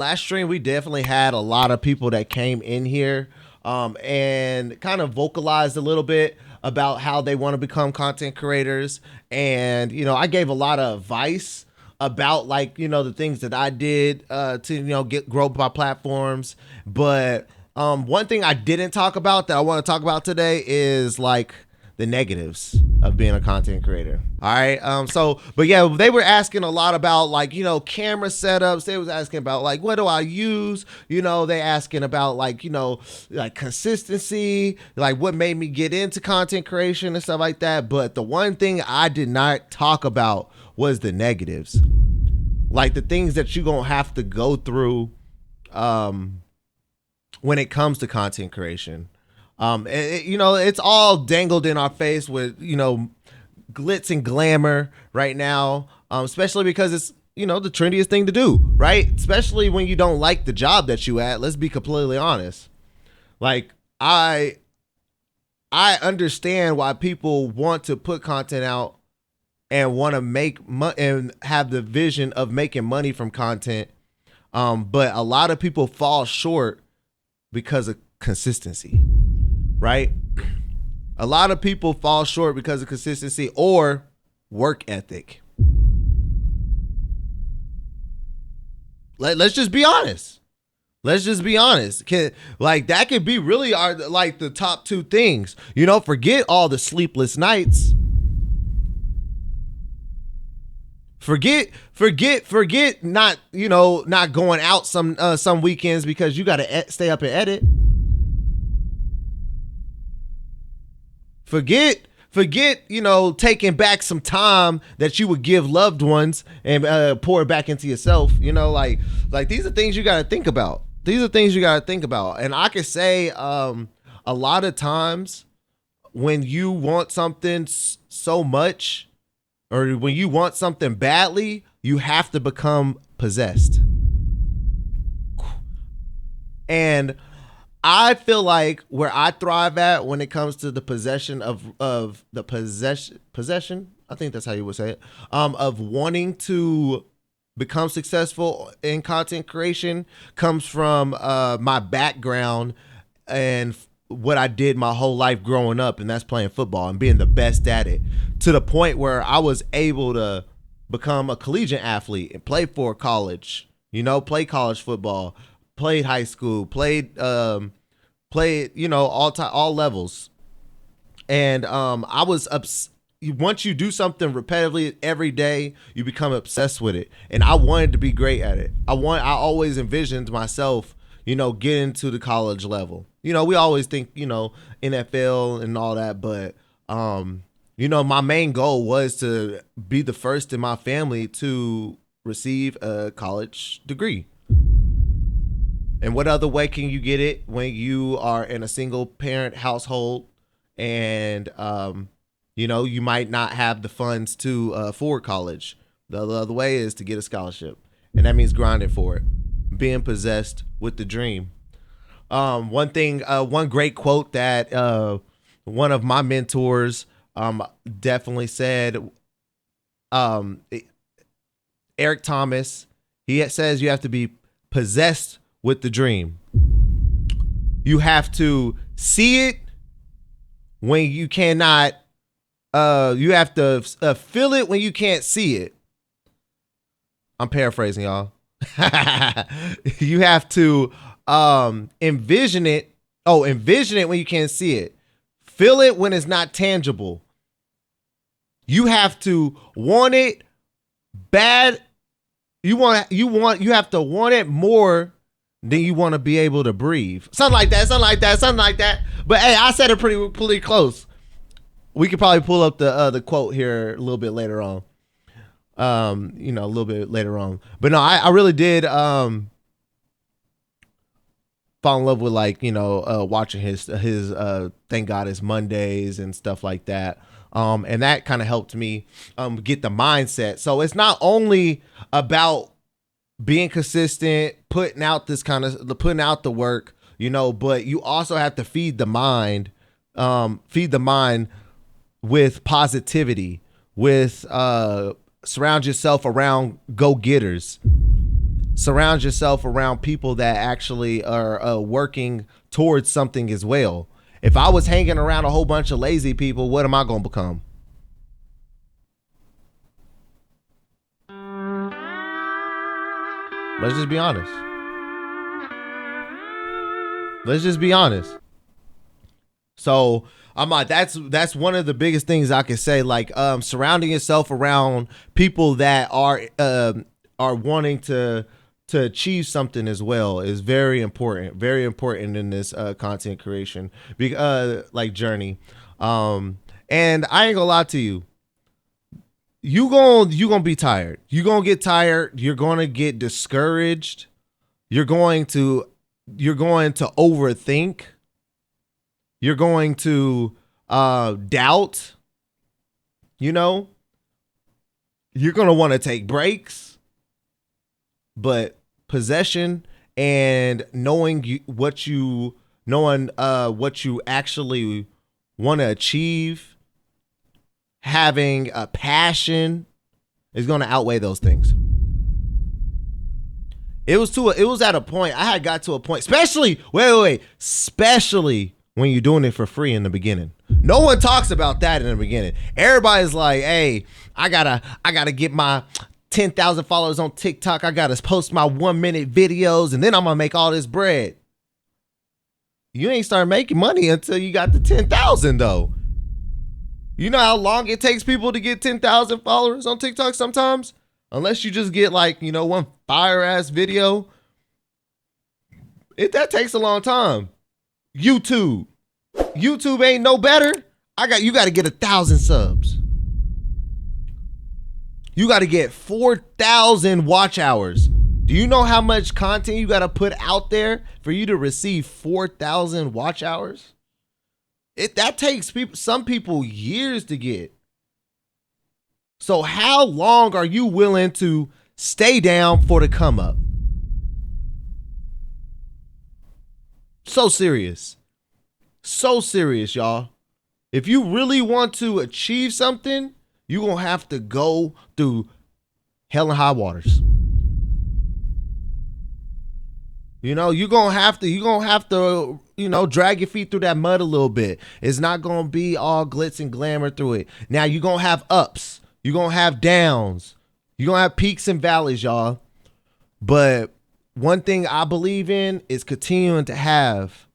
last stream we definitely had a lot of people that came in here and kind of vocalized a little bit about how they want to become content creators. And I gave a lot of advice about, like, the things that I did to get grow my platforms. But one thing I didn't talk about that I want to talk about today is like the negatives of being a content creator. All right. But yeah, they were asking a lot about, like, camera setups. They was asking about, like, what do I use? They asking about, like, like consistency, like what made me get into content creation and stuff like that. But the one thing I did not talk about was the negatives, like the things that you're going to have to go through when it comes to content creation. It's all dangled in our face with, glitz and glamour right now, especially because it's, the trendiest thing to do, right? Especially when you don't like the job that you at. Let's be completely honest. Like, I understand why people want to put content out and want to make and have the vision of making money from content. But a lot of people fall short because of consistency, right? A lot of people fall short because of consistency or work ethic. Let's just be honest. Let's just be honest. Like, that could be really the top two things. Forget all the sleepless nights. Forget not not going out some weekends because you got to stay up and edit. Forget taking back some time that you would give loved ones and pour it back into yourself. Like these are things you got to think about. And I could say a lot of times when you want something so much, or when you want something badly, you have to become possessed. And I feel like where I thrive at when it comes to the possession of the possession, I think that's how you would say it, of wanting to become successful in content creation, comes from my background and what I did my whole life growing up, and that's playing football and being the best at it, to the point where I was able to become a collegiate athlete and play for college, play college football, played high school, played all levels. And I was once you do something repetitively every day, you become obsessed with it. And I wanted to be great at it. I always envisioned myself, getting to the college level. We always think, NFL and all that, but my main goal was to be the first in my family to receive a college degree. And what other way can you get it when you are in a single parent household and you might not have the funds to afford college? The other way is to get a scholarship, and that means grinding for it, being possessed with the dream. One great quote that one of my mentors definitely said, Eric Thomas, he says you have to be possessed with the dream. You have to see it when you cannot. You have to feel it when you can't see it. I'm paraphrasing, y'all. You have to envision it. Oh, envision it when you can't see it. Feel it when it's not tangible. You have to want it bad. You have to want it more than you want to be able to breathe. Something like that. But hey, I said it pretty close. We could probably pull up the quote here a little bit later on. A little bit later on. But no, I really did fall in love with, like, watching his Thank God It's Mondays and stuff like that. And that kind of helped me get the mindset. So it's not only about being consistent, putting out the work, but you also have to feed the mind with positivity, with surround yourself around go-getters. surround yourself around people that actually are working towards something as well. If I was hanging around a whole bunch of lazy people, what am I going to become? Let's just be honest. Let's just be honest. So I'm like, that's one of the biggest things I can say. Like, surrounding yourself around people that are wanting to achieve something as well is very important. Very important in this content creation, like journey. And I ain't gonna lie to you. You gonna be tired. You gonna get tired. You're gonna get discouraged. You're going to overthink. You're going to doubt. You know, you're gonna want to take breaks. But possession and knowing what you actually want to achieve, having a passion is going to outweigh those things. It was at a point, I had got to a point, especially especially when you're doing it for free in the beginning. No one talks about that in the beginning. Everybody's like, hey, I gotta get my 10,000 followers on TikTok. I gotta post my 1-minute videos, and then I'm gonna make all this bread. You ain't start making money until you got the 10,000 though. You know how long it takes people to get 10,000 followers on TikTok sometimes? Unless you just get like, one fire ass video. That takes a long time. YouTube ain't no better. You gotta get 1,000 subs. You gotta get 4,000 watch hours. Do you know how much content you gotta put out there for you to receive 4,000 watch hours? That takes some people years to get. So how long are you willing to stay down for the come up? So serious, y'all. If you really want to achieve something, you're going to have to go through hell and high waters. You're going to have to, drag your feet through that mud a little bit. It's not going to be all glitz and glamour through it. Now you're going to have ups. You're going to have downs. You're going to have peaks and valleys, y'all. But one thing I believe in is continuing to have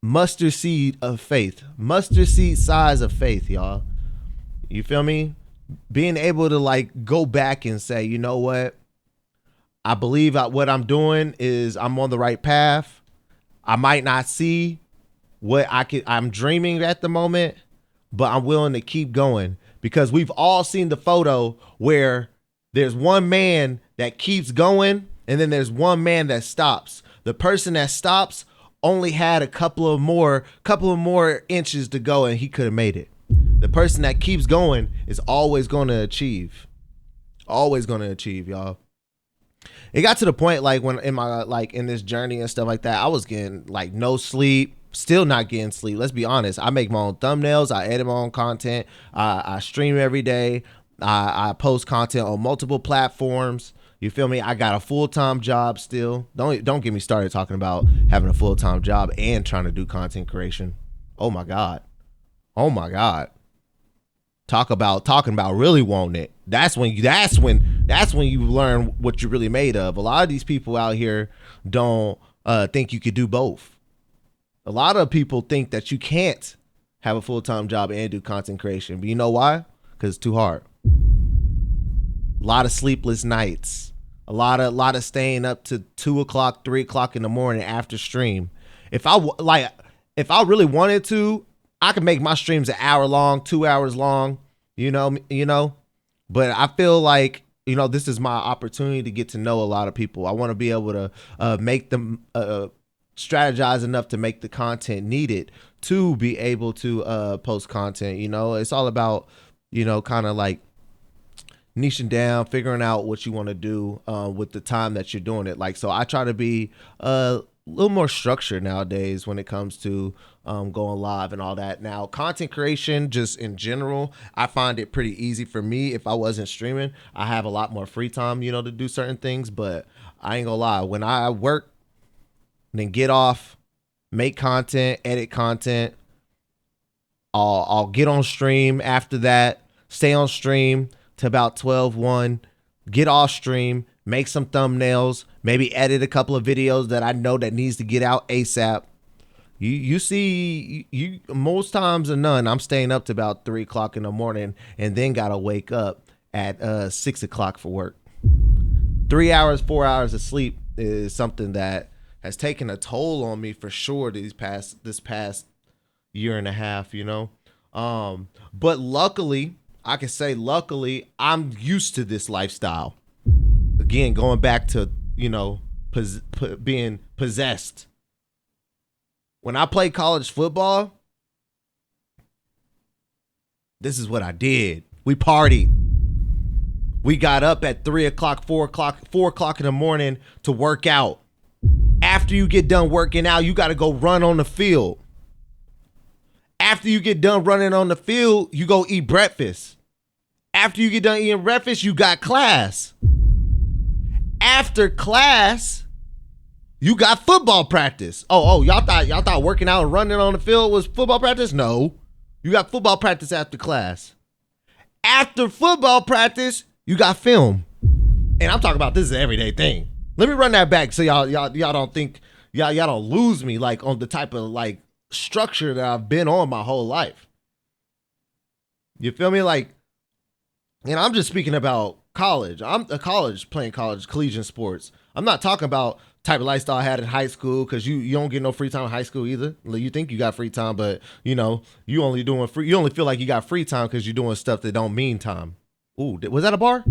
mustard seed of faith. Mustard seed size of faith, y'all. You feel me? Being able to go back and say, you know what? I believe what I'm doing is I'm on the right path. I might not see what I'm dreaming at the moment, but I'm willing to keep going because we've all seen the photo where there's one man that keeps going and then there's one man that stops. The person that stops only had a couple of more inches to go and he could have made it. The person that keeps going is always going to achieve. Always going to achieve, y'all. It got to the point when in my in this journey and stuff like that, I was getting no sleep, still not getting sleep. Let's be honest. I make my own thumbnails. I edit my own content. I stream every day. I post content on multiple platforms. You feel me? I got a full-time job still. Don't get me started talking about having a full-time job and trying to do content creation. Oh my God. Talking about really wanting it. That's when you learn what you're really made of. A lot of these people out here don't think you could do both. A lot of people think that you can't have a full-time job and do content creation. But you know why? Because it's too hard. A lot of sleepless nights. A lot of staying up to 2 o'clock, 3 o'clock in the morning after stream. If I really wanted to, I could make my streams an hour long, 2 hours long, but I feel like, this is my opportunity to get to know a lot of people. I want to be able to make them strategize enough to make the content needed to be able to post content. It's all about, kind of niching down, figuring out what you want to do with the time that you're doing it. So I try to be a little more structured nowadays when it comes to going live and all that. Now, content creation, just in general, I find it pretty easy for me. If I wasn't streaming, I have a lot more free time, to do certain things. But I ain't gonna lie. When I work, then get off, make content, edit content, I'll get on stream after that, stay on stream to about 12, 1, get off stream, make some thumbnails, maybe edit a couple of videos that I know that needs to get out ASAP. You see, you most times than none, I'm staying up to about 3 o'clock in the morning and then gotta wake up at 6 o'clock for work. 3 hours, 4 hours of sleep is something that has taken a toll on me for sure this past year and a half, you know. But luckily, I can say luckily, I'm used to this lifestyle. Again, going back to, you know, being possessed. When I played college football, this is what I did. We partied. We got up at 3 o'clock, 4 o'clock in the morning to work out. After you get done working out, you got to go run on the field. After you get done running on the field, you go eat breakfast. After you get done eating breakfast, you got class. After class, you got football practice. Oh, y'all thought working out and running on the field was football practice? No. You got football practice after class. After football practice, you got film. And I'm talking about this is an everyday thing. Let me run that back so y'all don't think y'all don't lose me like on the type of like structure that I've been on my whole life. You feel me? Like, and I'm just speaking about college. I'm a college playing college collegiate sports. I'm not talking about type of lifestyle I had in high school, because you don't get no free time in high school either. You think you got free time, but you know you only feel like you got free time because you're doing stuff that don't mean time. Ooh, was that a bar?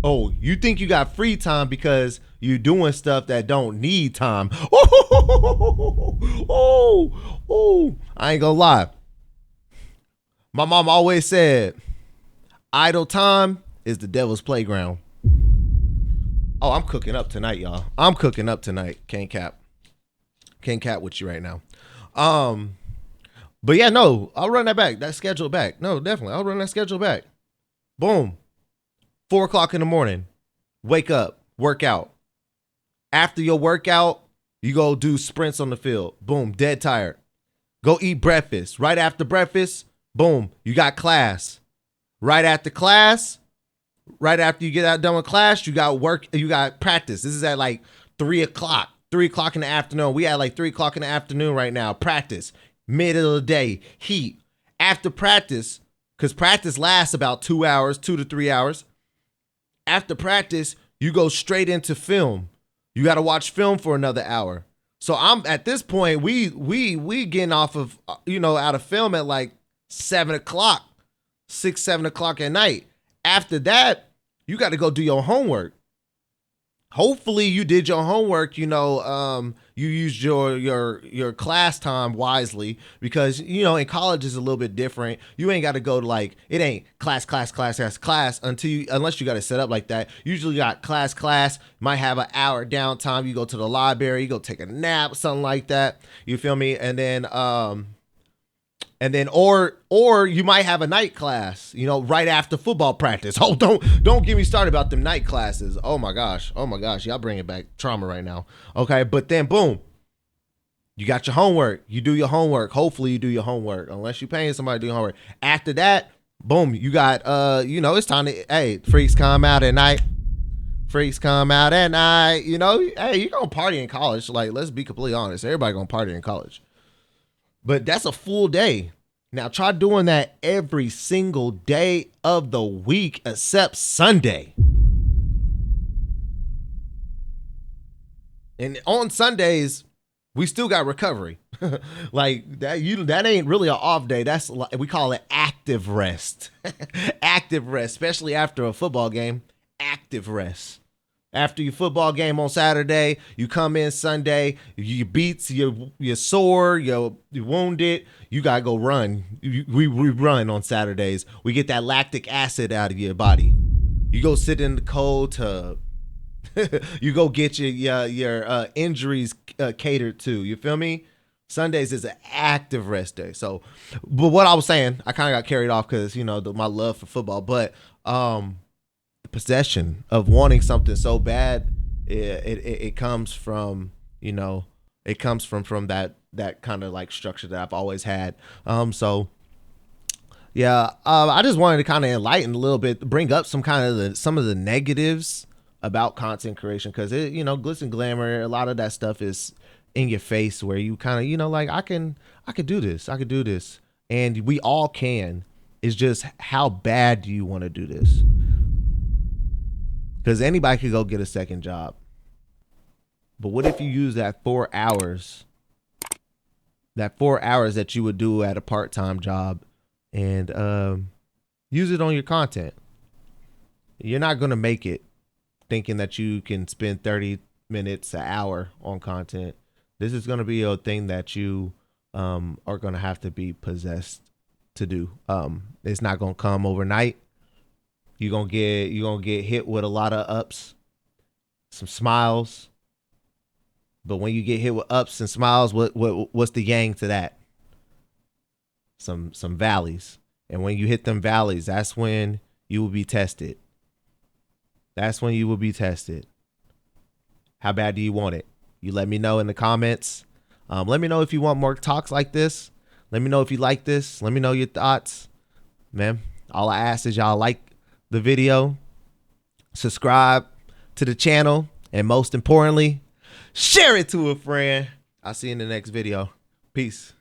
Oh, you think you got free time because you're doing stuff that don't need time. Oh, I ain't gonna lie. My mom always said, idle time is the devil's playground. Oh, I'm cooking up tonight, y'all. I'm cooking up tonight. Can't cap with you right now. But yeah, no, I'll run that schedule back. No, definitely, I'll run that schedule back. Boom. 4 o'clock in the morning, wake up, work out. After your workout, you go do sprints on the field. Boom, dead tired. Go eat breakfast. Right after breakfast, boom, you got class. Right after class, right after you get out done with class, you got work, you got practice. This is at like 3 o'clock. 3 o'clock in the afternoon. We at like 3 o'clock in the afternoon right now. Practice. Middle of the day. Heat. After practice, because practice lasts about 2 hours, 2 to 3 hours. After practice, you go straight into film. You got to watch film for another hour. So I'm at this point, we getting off of, out of film at like 7 o'clock, 6, 7 o'clock at night. After that, you got to go do your homework. Hopefully you did your homework, you used your class time wisely, because, in college is a little bit different. You ain't got to go to like, it ain't class unless you got it set up like that. Usually you got class, might have an hour downtime. You go to the library, you go take a nap, something like that. You feel me? And then, or you might have a night class, right after football practice. Oh, don't get me started about them night classes. Oh my gosh, y'all bringing back trauma right now. Okay, but then boom, you got your homework. You do your homework. Hopefully you do your homework, unless you're paying somebody to do your homework. After that, boom, you got it's time to freaks come out at night. Hey, you gonna party in college. Like, let's be completely honest. Everybody gonna party in college. But that's a full day. Now try doing that every single day of the week except Sunday. And on Sundays, we still got recovery. Like that ain't really an off day. That's, we call it active rest. Active rest, especially after a football game. Active rest. After your football game on Saturday, you come in Sunday, you beats, you're sore, you're wounded, you got to go run. We run on Saturdays. We get that lactic acid out of your body. You go sit in the cold tub. You go get your injuries catered to. You feel me? Sundays is an active rest day. So, but what I was saying, I kind of got carried off because, my love for football. But, possession of wanting something so bad It comes from, you know, it comes from that kind of like structure that I've always had. So yeah, I just wanted to kind of enlighten a little bit, bring up some of the negatives about content creation, because it, you know, glitz and glamour, a lot of that stuff is in your face, where you kind of, you know, like I could do this, I could do this, and we all can. It's just how bad do you want to do this? Because anybody could go get a second job, but what if you use that 4 hours that you would do at a part-time job, and use it on your content? You're not gonna make it thinking that you can spend 30 minutes, an hour on content. This is gonna be a thing that you are gonna have to be possessed to do. It's not gonna come overnight. You're gonna get hit with a lot of ups, some smiles. But when you get hit with ups and smiles, what's the yang to that? Some valleys. And when you hit them valleys, that's when you will be tested. That's when you will be tested. How bad do you want it? You let me know in the comments. Let me know if you want more talks like this. Let me know if you like this. Let me know your thoughts. Man, all I ask is y'all like the video, subscribe to the channel, and most importantly, share it to a friend. I'll see you in the next video. Peace.